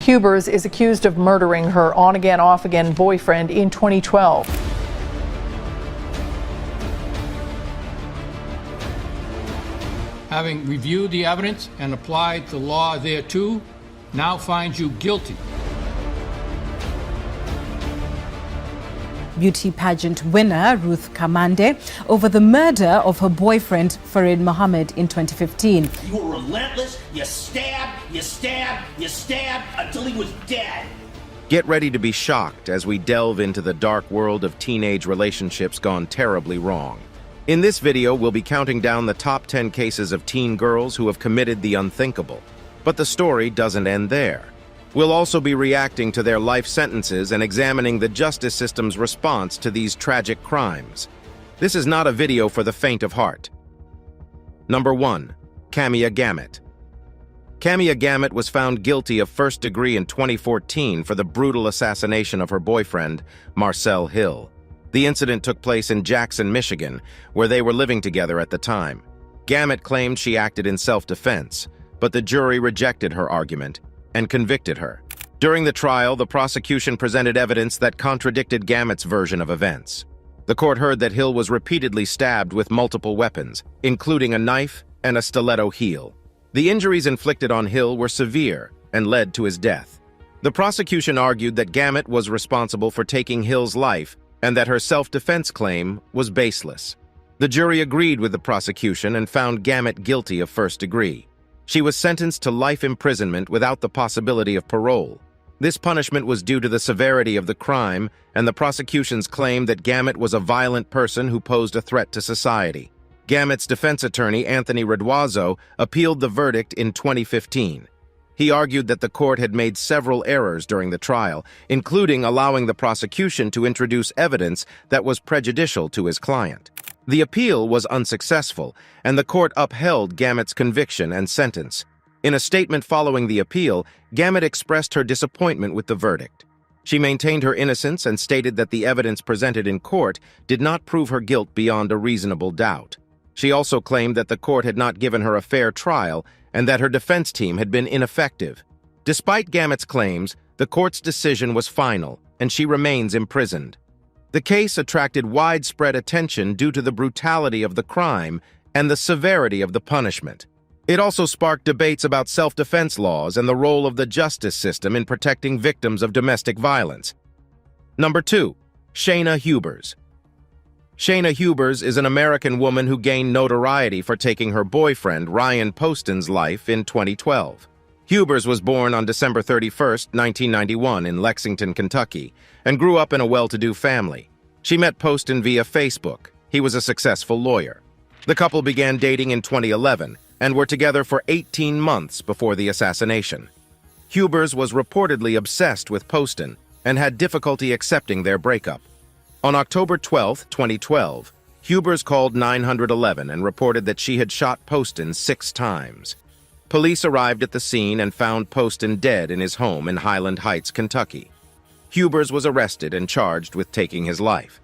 Hubers is accused of murdering her on-again, off-again boyfriend in 2012. Having reviewed the evidence and applied the law thereto, now finds you guilty. Beauty pageant winner Ruth Kamande over the murder of her boyfriend Farid Mohammed in 2015. You were relentless, you stabbed, you stabbed, you stabbed until he was dead. Get ready to be shocked as we delve into the dark world of teenage relationships gone terribly wrong. In this video, we'll be counting down the top 10 cases of teen girls who have committed the unthinkable. But the story doesn't end there. We'll also be reacting to their life sentences and examining the justice system's response to these tragic crimes. This is not a video for the faint of heart. Number 1. Camia Gamet. Camia Gamet was found guilty of first degree in 2014 for the brutal assassination of her boyfriend, Marcel Hill. The incident took place in Jackson, Michigan, where they were living together at the time. Gamet claimed she acted in self-defense, but the jury rejected her argument and convicted her. During the trial, the prosecution presented evidence that contradicted Gamet's version of events. The court heard that Hill was repeatedly stabbed with multiple weapons, including a knife and a stiletto heel. The injuries inflicted on Hill were severe and led to his death. The prosecution argued that Gamet was responsible for taking Hill's life and that her self-defense claim was baseless. The jury agreed with the prosecution and found Gamet guilty of first degree. She was sentenced to life imprisonment without the possibility of parole. This punishment was due to the severity of the crime and the prosecution's claim that Gamet was a violent person who posed a threat to society. Gamet's defense attorney, Anthony Raduazzo, appealed the verdict in 2015. He argued that the court had made several errors during the trial, including allowing the prosecution to introduce evidence that was prejudicial to his client. The appeal was unsuccessful, and the court upheld Gamet's conviction and sentence. In a statement following the appeal, Gamet expressed her disappointment with the verdict. She maintained her innocence and stated that the evidence presented in court did not prove her guilt beyond a reasonable doubt. She also claimed that the court had not given her a fair trial and that her defense team had been ineffective. Despite Gamet's claims, the court's decision was final, and she remains imprisoned. The case attracted widespread attention due to the brutality of the crime and the severity of the punishment. It also sparked debates about self-defense laws and the role of the justice system in protecting victims of domestic violence. Number 2. Shayna Hubers. Shayna Hubers is an American woman who gained notoriety for taking her boyfriend, Ryan Poston's life in 2012. Hubers was born on December 31, 1991 in Lexington, Kentucky, and grew up in a well-to-do family. She met Poston via Facebook. He was a successful lawyer. The couple began dating in 2011 and were together for 18 months before the assassination. Hubers was reportedly obsessed with Poston and had difficulty accepting their breakup. On October 12, 2012, Hubers called 911 and reported that she had shot Poston 6 times. Police arrived at the scene and found Poston dead in his home in Highland Heights, Kentucky. Hubers was arrested and charged with taking his life.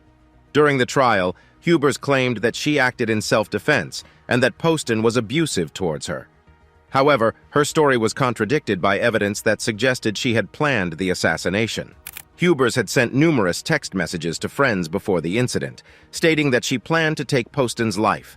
During the trial, Hubers claimed that she acted in self-defense and that Poston was abusive towards her. However, her story was contradicted by evidence that suggested she had planned the assassination. Hubers had sent numerous text messages to friends before the incident, stating that she planned to take Poston's life.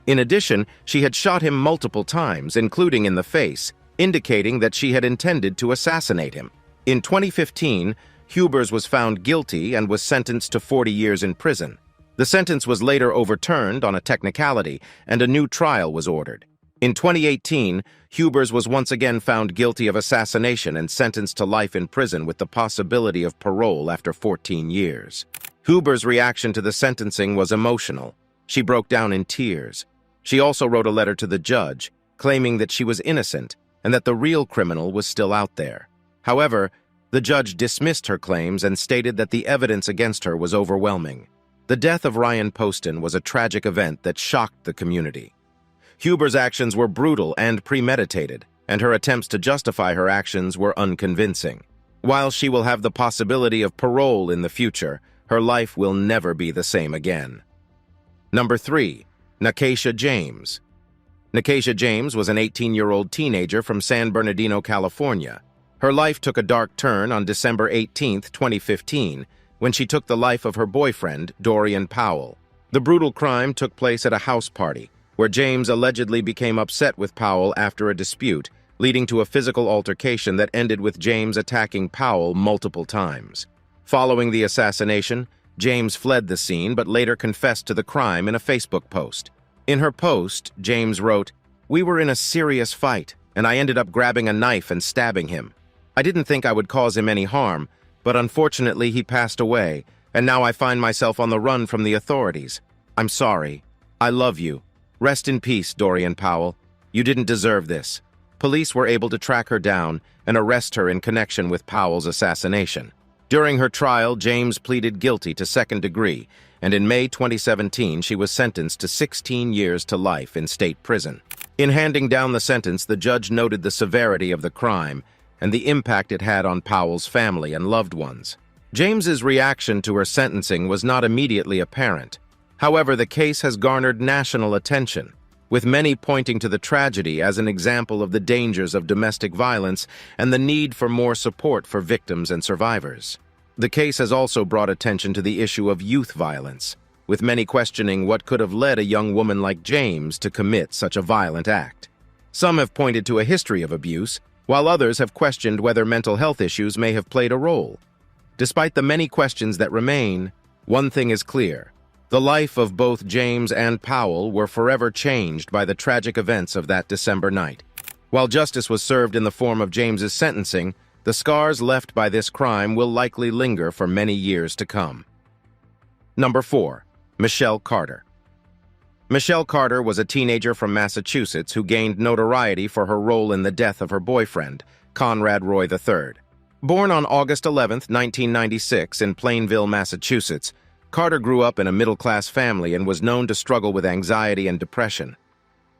In addition, she had shot him multiple times, including in the face, indicating that she had intended to assassinate him. In 2015, Hubers was found guilty and was sentenced to 40 years in prison. The sentence was later overturned on a technicality, and a new trial was ordered. In 2018, Hubers was once again found guilty of assassination and sentenced to life in prison with the possibility of parole after 14 years. Hubers' reaction to the sentencing was emotional. She broke down in tears. She also wrote a letter to the judge, claiming that she was innocent and that the real criminal was still out there. However, the judge dismissed her claims and stated that the evidence against her was overwhelming. The death of Ryan Poston was a tragic event that shocked the community. Hubers' actions were brutal and premeditated, and her attempts to justify her actions were unconvincing. While she will have the possibility of parole in the future, her life will never be the same again. Number 3. Nakeisha James. Nakeisha James was an 18-year-old teenager from San Bernardino, California. Her life took a dark turn on December 18, 2015, when she took the life of her boyfriend, Dorian Powell. The brutal crime took place at a house party, where James allegedly became upset with Powell after a dispute, leading to a physical altercation that ended with James attacking Powell multiple times. Following the assassination, James fled the scene but later confessed to the crime in a Facebook post. In her post, James wrote, "We were in a serious fight, and I ended up grabbing a knife and stabbing him. I didn't think I would cause him any harm, but unfortunately he passed away, and now I find myself on the run from the authorities. I'm sorry. I love you. Rest in peace, Dorian Powell. You didn't deserve this." Police were able to track her down and arrest her in connection with Powell's assassination. During her trial, James pleaded guilty to second degree, and in May 2017 she was sentenced to 16 years to life in state prison. In handing down the sentence, the judge noted the severity of the crime and the impact it had on Powell's family and loved ones. James's reaction to her sentencing was not immediately apparent. However, the case has garnered national attention, with many pointing to the tragedy as an example of the dangers of domestic violence and the need for more support for victims and survivors. The case has also brought attention to the issue of youth violence, with many questioning what could have led a young woman like James to commit such a violent act. Some have pointed to a history of abuse, while others have questioned whether mental health issues may have played a role. Despite the many questions that remain, one thing is clear. The life of both James and Powell were forever changed by the tragic events of that December night. While justice was served in the form of James's sentencing, the scars left by this crime will likely linger for many years to come. Number 4. Michelle Carter. Michelle Carter was a teenager from Massachusetts who gained notoriety for her role in the death of her boyfriend, Conrad Roy III. Born on August 11, 1996, in Plainville, Massachusetts, Carter grew up in a middle-class family and was known to struggle with anxiety and depression.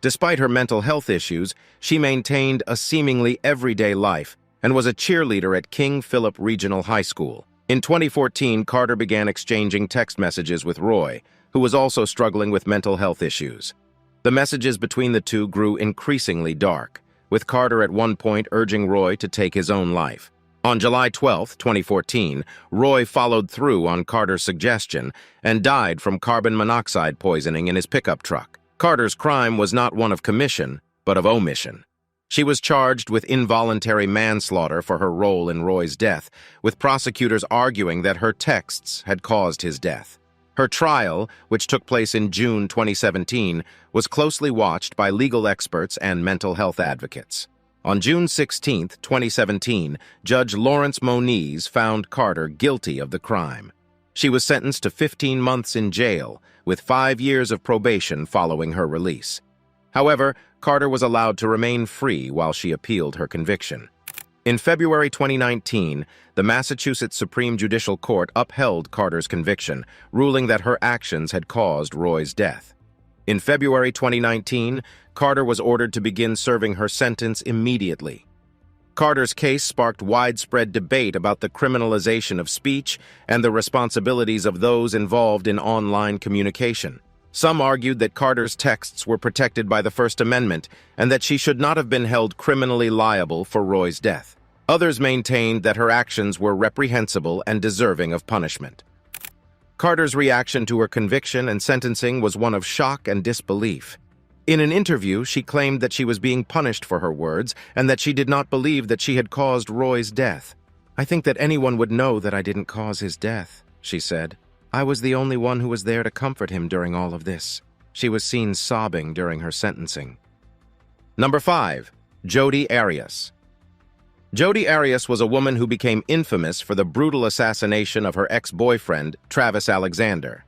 Despite her mental health issues, she maintained a seemingly everyday life and was a cheerleader at King Philip Regional High School. In 2014, Carter began exchanging text messages with Roy, who was also struggling with mental health issues. The messages between the two grew increasingly dark, with Carter at one point urging Roy to take his own life. On July 12, 2014, Roy followed through on Carter's suggestion and died from carbon monoxide poisoning in his pickup truck. Carter's crime was not one of commission, but of omission. She was charged with involuntary manslaughter for her role in Roy's death, with prosecutors arguing that her texts had caused his death. Her trial, which took place in June 2017, was closely watched by legal experts and mental health advocates. On June 16, 2017, Judge Lawrence Moniz found Carter guilty of the crime. She was sentenced to 15 months in jail, with 5 years of probation following her release. However, Carter was allowed to remain free while she appealed her conviction. In February 2019, the Massachusetts Supreme Judicial Court upheld Carter's conviction, ruling that her actions had caused Roy's death. In February 2019, Carter was ordered to begin serving her sentence immediately. Carter's case sparked widespread debate about the criminalization of speech and the responsibilities of those involved in online communication. Some argued that Carter's texts were protected by the First Amendment and that she should not have been held criminally liable for Roy's death. Others maintained that her actions were reprehensible and deserving of punishment. Carter's reaction to her conviction and sentencing was one of shock and disbelief. In an interview, she claimed that she was being punished for her words and that she did not believe that she had caused Roy's death. "I think that anyone would know that I didn't cause his death," she said. "I was the only one who was there to comfort him during all of this." She was seen sobbing during her sentencing. Number 5. Jodi Arias. Jodi Arias was a woman who became infamous for the brutal assassination of her ex-boyfriend, Travis Alexander.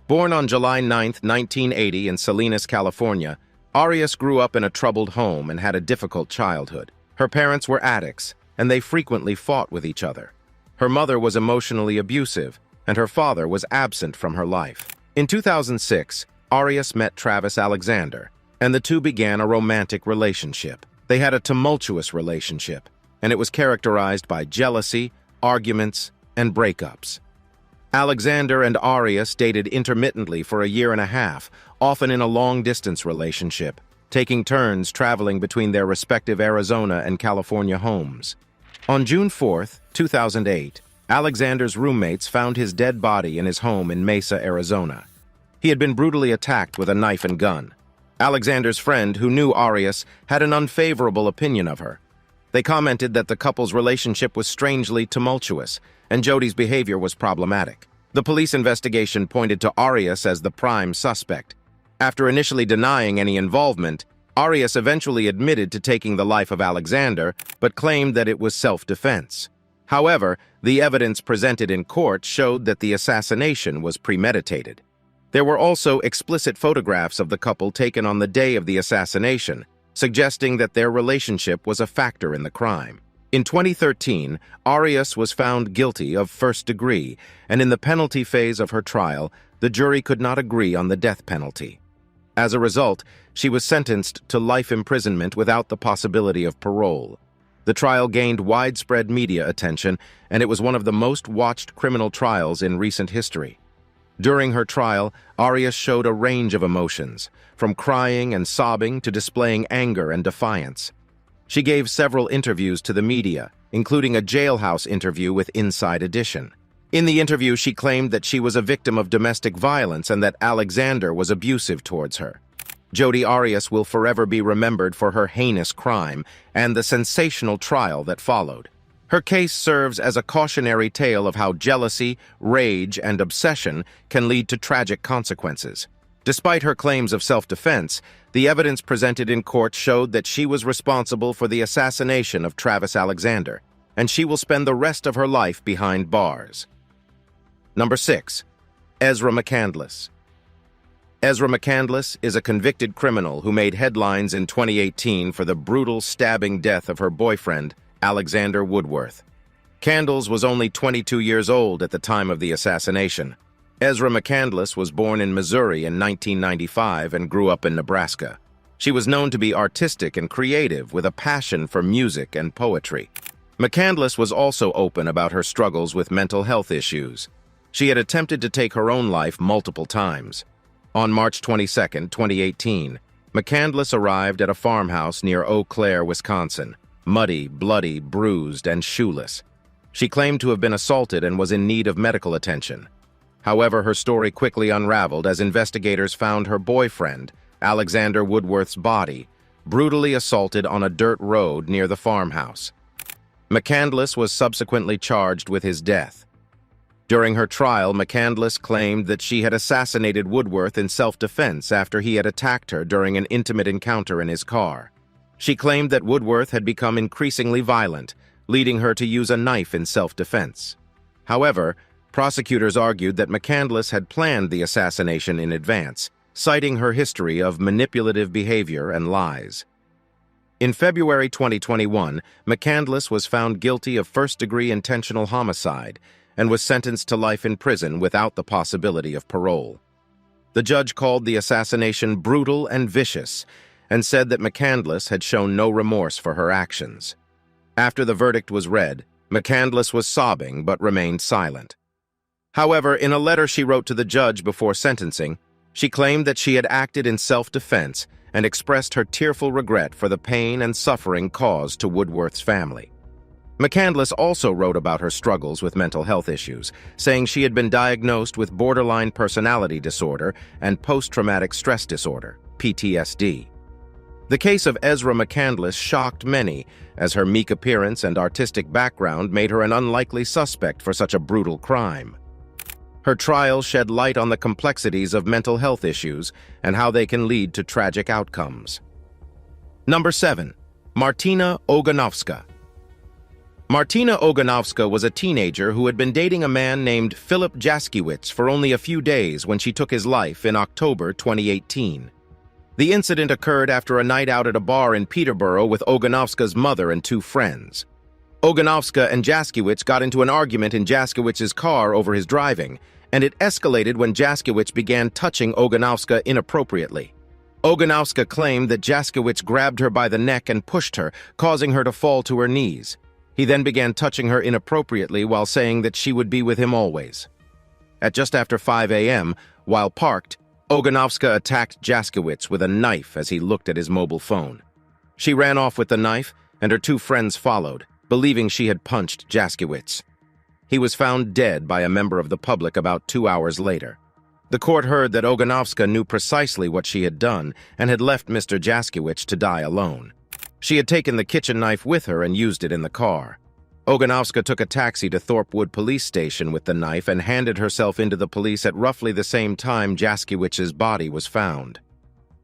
Born on July 9, 1980 in Salinas, California, Arias grew up in a troubled home and had a difficult childhood. Her parents were addicts, and they frequently fought with each other. Her mother was emotionally abusive, and her father was absent from her life. In 2006, Arias met Travis Alexander, and the two began a romantic relationship. They had a tumultuous relationship, and it was characterized by jealousy, arguments, and breakups. Alexander and Arias dated intermittently for a year and a half, often in a long-distance relationship, taking turns traveling between their respective Arizona and California homes. On June 4, 2008, Alexander's roommates found his dead body in his home in Mesa, Arizona. He had been brutally attacked with a knife and gun. Alexander's friend, who knew Arias, had an unfavorable opinion of her. They commented that the couple's relationship was strangely tumultuous, and Jody's behavior was problematic. The police investigation pointed to Arias as the prime suspect. After initially denying any involvement, Arias eventually admitted to taking the life of Alexander, but claimed that it was self-defense. However, the evidence presented in court showed that the assassination was premeditated. There were also explicit photographs of the couple taken on the day of the assassination, suggesting that their relationship was a factor in the crime. In 2013, Arias was found guilty of first degree, and in the penalty phase of her trial, the jury could not agree on the death penalty. As a result, she was sentenced to life imprisonment without the possibility of parole. The trial gained widespread media attention, and it was one of the most watched criminal trials in recent history. During her trial, Arias showed a range of emotions, from crying and sobbing to displaying anger and defiance. She gave several interviews to the media, including a jailhouse interview with Inside Edition. In the interview, she claimed that she was a victim of domestic violence and that Alexander was abusive towards her. Jodi Arias will forever be remembered for her heinous crime and the sensational trial that followed. Her case serves as a cautionary tale of how jealousy, rage, and obsession can lead to tragic consequences. Despite her claims of self-defense, the evidence presented in court showed that she was responsible for the assassination of Travis Alexander, and she will spend the rest of her life behind bars. Number 6. Ezra McCandless. Ezra McCandless is a convicted criminal who made headlines in 2018 for the brutal stabbing death of her boyfriend, Alexander Woodworth. Candles was only 22 years old at the time of the assassination. Ezra McCandless was born in Missouri in 1995 and grew up in Nebraska. She was known to be artistic and creative with a passion for music and poetry. McCandless was also open about her struggles with mental health issues. She had attempted to take her own life multiple times. On March 22, 2018, McCandless arrived at a farmhouse near Eau Claire, Wisconsin, muddy, bloody, bruised, and shoeless. She claimed to have been assaulted and was in need of medical attention. However, her story quickly unraveled as investigators found her boyfriend, Alexander Woodworth's body, brutally assaulted on a dirt road near the farmhouse. McCandless was subsequently charged with his death. During her trial, McCandless claimed that she had assassinated Woodworth in self-defense after he had attacked her during an intimate encounter in his car. She claimed that Woodworth had become increasingly violent, leading her to use a knife in self-defense. However, prosecutors argued that McCandless had planned the assassination in advance, citing her history of manipulative behavior and lies. In February 2021, McCandless was found guilty of first-degree intentional homicide and was sentenced to life in prison without the possibility of parole. The judge called the assassination brutal and vicious and said that McCandless had shown no remorse for her actions. After the verdict was read, McCandless was sobbing but remained silent. However, in a letter she wrote to the judge before sentencing, she claimed that she had acted in self-defense and expressed her tearful regret for the pain and suffering caused to Woodworth's family. McCandless also wrote about her struggles with mental health issues, saying she had been diagnosed with borderline personality disorder and post-traumatic stress disorder, PTSD. The case of Ezra McCandless shocked many, as her meek appearance and artistic background made her an unlikely suspect for such a brutal crime. Her trial shed light on the complexities of mental health issues and how they can lead to tragic outcomes. Number 7. Martina Oganovska. Martina Oganovska was a teenager who had been dating a man named Philip Jaskiewicz for only a few days when she took his life in October 2018. The incident occurred after a night out at a bar in Peterborough with Oganovska's mother and 2 friends. Oganovska and Jaskiewicz got into an argument in Jaskiewicz's car over his driving, and it escalated when Jaskiewicz began touching Oganovska inappropriately. Oganovska claimed that Jaskiewicz grabbed her by the neck and pushed her, causing her to fall to her knees. He then began touching her inappropriately while saying that she would be with him always. At just after 5 a.m., while parked, Oganovska attacked Jaskiewicz with a knife as he looked at his mobile phone. She ran off with the knife, and her 2 friends followed. believing she had punched Jaskiewicz. He was found dead by a member of the public about 2 hours later. The court heard that Oganovska knew precisely what she had done and had left Mr. Jaskiewicz to die alone. She had taken the kitchen knife with her and used it in the car. Oganovska took a taxi to Thorpewood police station with the knife and handed herself into the police at roughly the same time Jaskiewicz's body was found.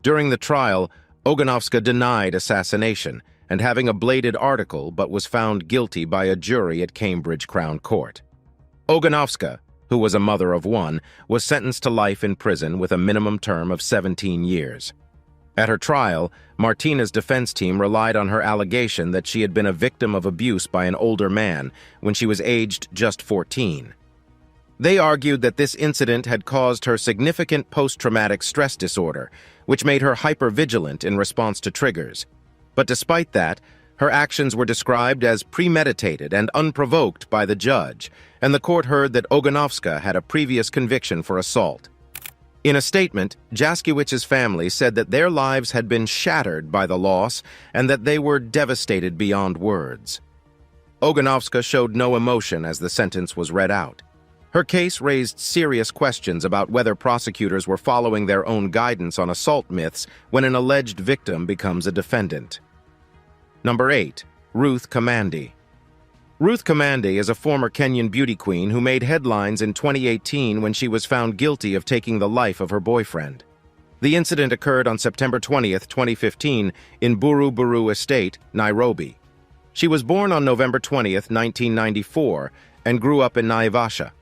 During the trial, Oganovska denied assassination and having a bladed article, but was found guilty by a jury at Cambridge Crown Court. Oganovska, who was a mother of one, was sentenced to life in prison with a minimum term of 17 years. At her trial, Martina's defense team relied on her allegation that she had been a victim of abuse by an older man when she was aged just 14. They argued that this incident had caused her significant post-traumatic stress disorder, which made her hypervigilant in response to triggers. But despite that, her actions were described as premeditated and unprovoked by the judge, and the court heard that Oganovska had a previous conviction for assault. In a statement, Jaskiewicz's family said that their lives had been shattered by the loss and that they were devastated beyond words. Oganovska showed no emotion as the sentence was read out. Her case raised serious questions about whether prosecutors were following their own guidance on assault myths when an alleged victim becomes a defendant. Number 8. Ruth Kamande. Ruth Kamande is a former Kenyan beauty queen who made headlines in 2018 when she was found guilty of taking the life of her boyfriend. The incident occurred on September 20, 2015, in Buru Buru Estate, Nairobi. She was born on November 20, 1994, and grew up in Naivasha.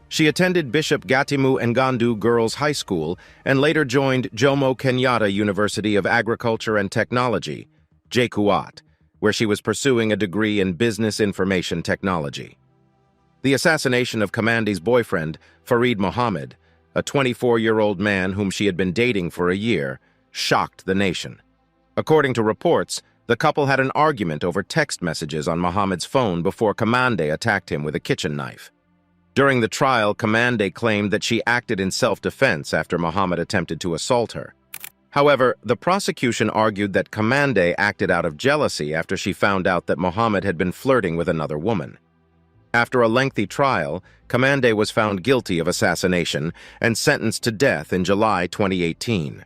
She attended Bishop Gatimu Ngandu Girls High School and later joined Jomo Kenyatta University of Agriculture and Technology, JKUAT, where she was pursuing a degree in Business Information Technology. The assassination of Kamande's boyfriend, Farid Mohammed, a 24-year-old man whom she had been dating for a year, shocked the nation. According to reports, the couple had an argument over text messages on Mohammed's phone before Kamande attacked him with a kitchen knife. During the trial, Kamande claimed that she acted in self-defense after Mohammed attempted to assault her. However, the prosecution argued that Kamande acted out of jealousy after she found out that Mohammed had been flirting with another woman. After a lengthy trial, Kamande was found guilty of assassination and sentenced to death in July 2018.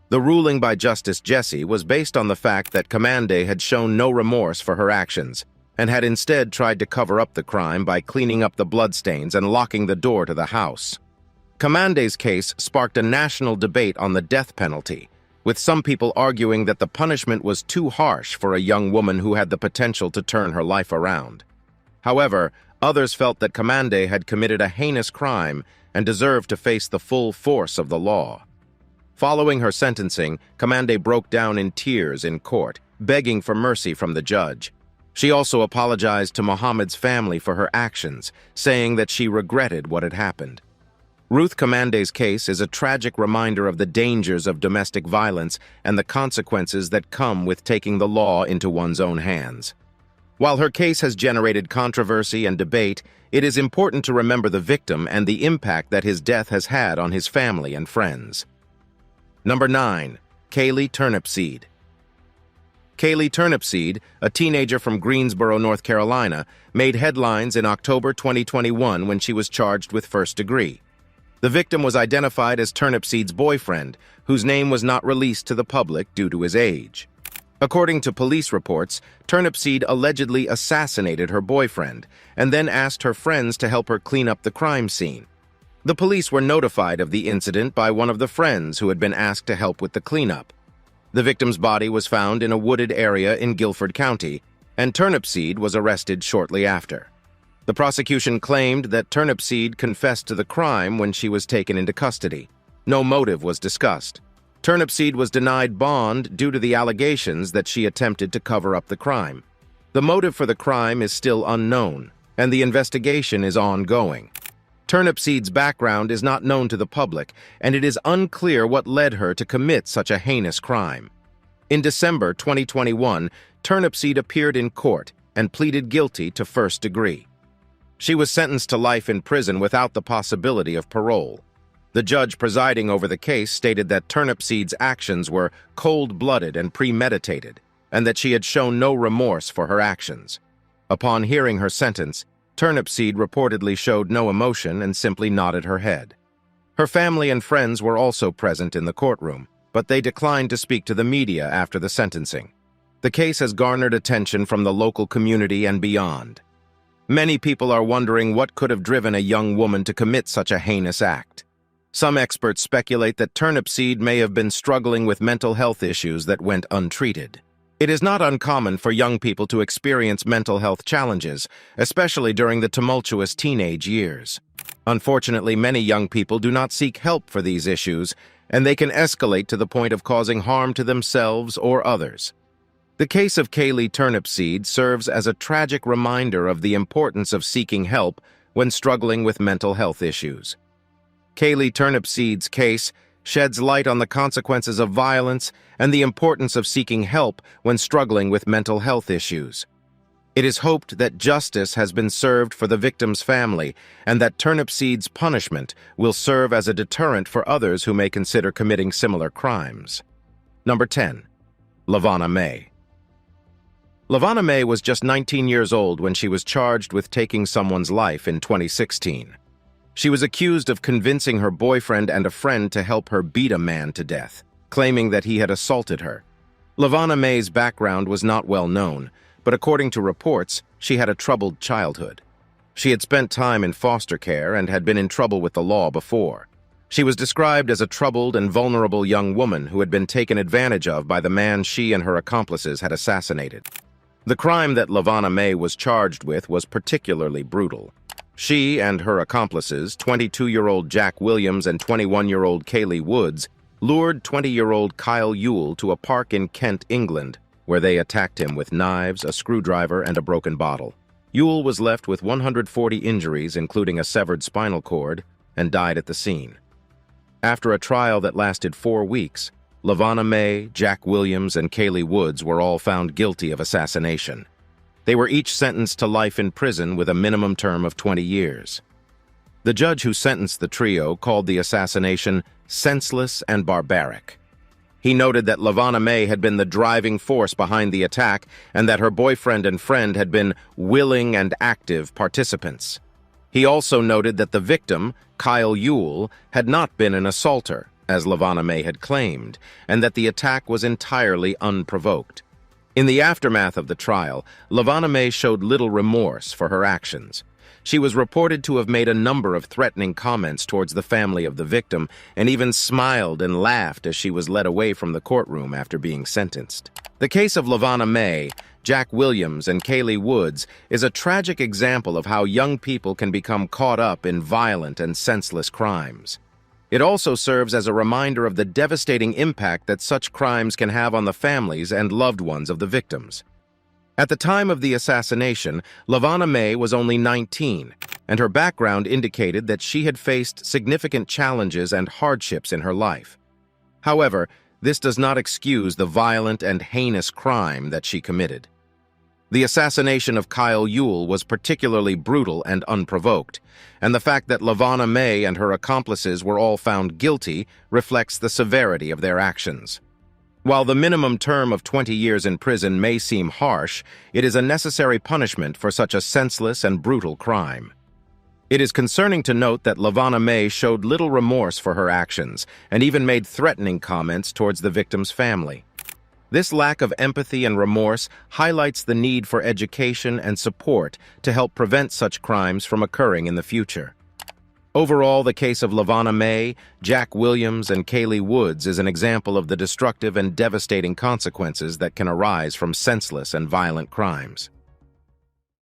The ruling by Justice Jesse was based on the fact that Kamande had shown no remorse for her actions and had instead tried to cover up the crime by cleaning up the bloodstains and locking the door to the house. Kamande's case sparked a national debate on the death penalty, with some people arguing that the punishment was too harsh for a young woman who had the potential to turn her life around. However, others felt that Kamande had committed a heinous crime and deserved to face the full force of the law. Following her sentencing, Kamande broke down in tears in court, begging for mercy from the judge. She also apologized to Mohammed's family for her actions, saying that she regretted what had happened. Ruth Kamande's case is a tragic reminder of the dangers of domestic violence and the consequences that come with taking the law into one's own hands. While her case has generated controversy and debate, it is important to remember the victim and the impact that his death has had on his family and friends. Number 9. Kaylee Turnipseed. Kaylee Turnipseed, a teenager from Greensboro, North Carolina, made headlines in October 2021 when she was charged with first degree. The victim was identified as Turnipseed's boyfriend, whose name was not released to the public due to his age. According to police reports, Turnipseed allegedly assassinated her boyfriend and then asked her friends to help her clean up the crime scene. The police were notified of the incident by one of the friends who had been asked to help with the cleanup. The victim's body was found in a wooded area in Guilford County, and Turnipseed was arrested shortly after. The prosecution claimed that Turnipseed confessed to the crime when she was taken into custody. No motive was discussed. Turnipseed was denied bond due to the allegations that she attempted to cover up the crime. The motive for the crime is still unknown, and the investigation is ongoing. Turnipseed's background is not known to the public, and it is unclear what led her to commit such a heinous crime. In December 2021, Turnipseed appeared in court and pleaded guilty to first degree. She was sentenced to life in prison without the possibility of parole. The judge presiding over the case stated that Turnipseed's actions were cold-blooded and premeditated, and that she had shown no remorse for her actions. Upon hearing her sentence, Turnipseed reportedly showed no emotion and simply nodded her head. Her family and friends were also present in the courtroom, but they declined to speak to the media after the sentencing. The case has garnered attention from the local community and beyond. Many people are wondering what could have driven a young woman to commit such a heinous act. Some experts speculate that Turnipseed may have been struggling with mental health issues that went untreated. It is not uncommon for young people to experience mental health challenges, especially during the tumultuous teenage years. Unfortunately, many young people do not seek help for these issues, and they can escalate to the point of causing harm to themselves or others. The case of Kaylee Turnipseed serves as a tragic reminder of the importance of seeking help when struggling with mental health issues. Kaylee Turnipseed's case sheds light on the consequences of violence and the importance of seeking help when struggling with mental health issues. It is hoped that justice has been served for the victim's family and that Turnipseed's punishment will serve as a deterrent for others who may consider committing similar crimes. Number 10. LaVonna May. LaVonna May was just 19 years old when she was charged with taking someone's life in 2016. She was accused of convincing her boyfriend and a friend to help her beat a man to death, claiming that he had assaulted her. LaVonna May's background was not well known, but according to reports, she had a troubled childhood. She had spent time in foster care and had been in trouble with the law before. She was described as a troubled and vulnerable young woman who had been taken advantage of by the man she and her accomplices had assassinated. The crime that LaVonna May was charged with was particularly brutal. She and her accomplices, 22-year-old Jack Williams and 21-year-old Kaylee Woods, lured 20-year-old Kyle Ewell to a park in Kent, England, where they attacked him with knives, a screwdriver, and a broken bottle. Ewell was left with 140 injuries, including a severed spinal cord, and died at the scene. After a trial that lasted 4 weeks, LaVonna May, Jack Williams, and Kaylee Woods were all found guilty of assassination. They were each sentenced to life in prison with a minimum term of 20 years. The judge who sentenced the trio called the assassination senseless and barbaric. He noted that LaVonna May had been the driving force behind the attack and that her boyfriend and friend had been willing and active participants. He also noted that the victim, Kyle Ewell, had not been an assaulter, as LaVonna May had claimed, and that the attack was entirely unprovoked. In the aftermath of the trial, LaVonna May showed little remorse for her actions. She was reported to have made a number of threatening comments towards the family of the victim and even smiled and laughed as she was led away from the courtroom after being sentenced. The case of LaVonna May, Jack Williams, and Kaylee Woods is a tragic example of how young people can become caught up in violent and senseless crimes. It also serves as a reminder of the devastating impact that such crimes can have on the families and loved ones of the victims. At the time of the assassination, LaVonna May was only 19, and her background indicated that she had faced significant challenges and hardships in her life. However, this does not excuse the violent and heinous crime that she committed. The assassination of Kyle Ewell was particularly brutal and unprovoked, and the fact that LaVonna May and her accomplices were all found guilty reflects the severity of their actions. While the minimum term of 20 years in prison may seem harsh, it is a necessary punishment for such a senseless and brutal crime. It is concerning to note that LaVonna May showed little remorse for her actions and even made threatening comments towards the victim's family. This lack of empathy and remorse highlights the need for education and support to help prevent such crimes from occurring in the future. Overall, the case of LaVonna May, Jack Williams, and Kaylee Woods is an example of the destructive and devastating consequences that can arise from senseless and violent crimes.